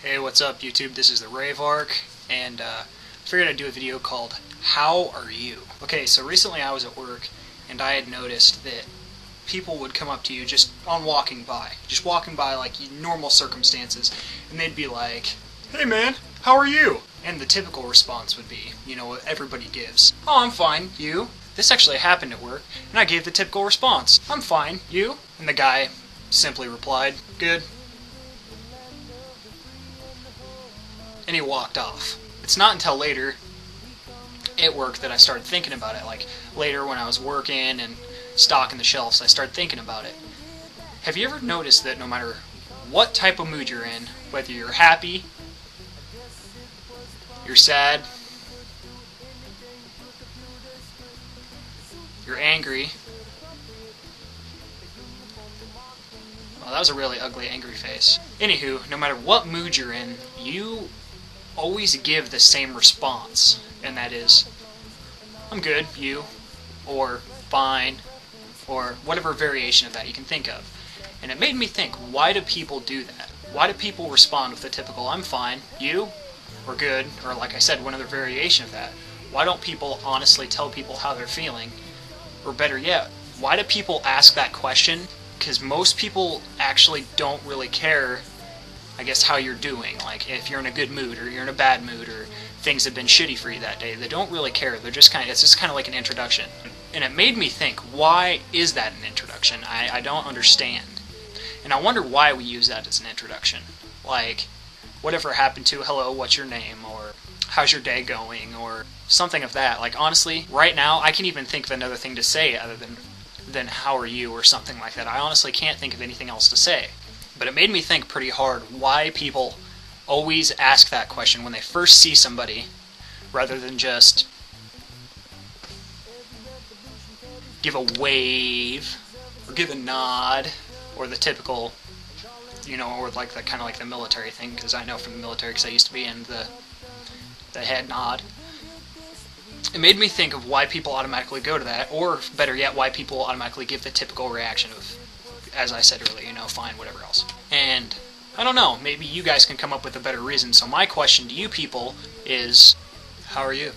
Hey, what's up YouTube? This is theRaveArk, and figured I'd do a video called How Are You? Okay, so recently I was at work, and I had noticed that people would come up to you just walking by like normal circumstances, and they'd be like, "Hey man, how are you?" And the typical response would be, you know, what everybody gives. "Oh, I'm fine, you?" This actually happened at work, and I gave the typical response, "I'm fine, you?" And the guy simply replied, "Good." And he walked off. It's not until later at work that I started thinking about it. Like later when I was working and stocking the shelves, I started thinking about it. Have you ever noticed that no matter what type of mood you're in, whether you're happy, you're sad, you're angry. Well, that was a really ugly angry face. Anywho, no matter what mood you're in, you always give the same response, and that is, "I'm good, you," or "fine," or whatever variation of that you can think of. And it made me think, why do people do that? Why do people respond with the typical "I'm fine, you?" or "good," or like I said, one other variation of that? Why don't people honestly tell people how they're feeling? Or better yet, why do people ask that question? Because most people actually don't really care, I guess, how you're doing. Like if you're in a good mood or you're in a bad mood or things have been shitty for you that day, they don't really care. They're just it's just kind of like an introduction. And it made me think, why is that an introduction? I don't understand. And I wonder why we use that as an introduction. Like, whatever happened to "hello, what's your name?" or "how's your day going?" or something of that. Like honestly, right now I can't even think of another thing to say other than "how are you?" or something like that. I honestly can't think of anything else to say. But it made me think pretty hard why people always ask that question when they first see somebody, rather than just give a wave or give a nod, or the typical, you know, or like the kind of like the military thing, because I know from the military, because I used to be in the head nod. It made me think of why people automatically go to that, or better yet, why people automatically give the typical reaction of, as I said earlier, you know, fine, whatever else. And I don't know, maybe you guys can come up with a better reason. So my question to you people is, how are you?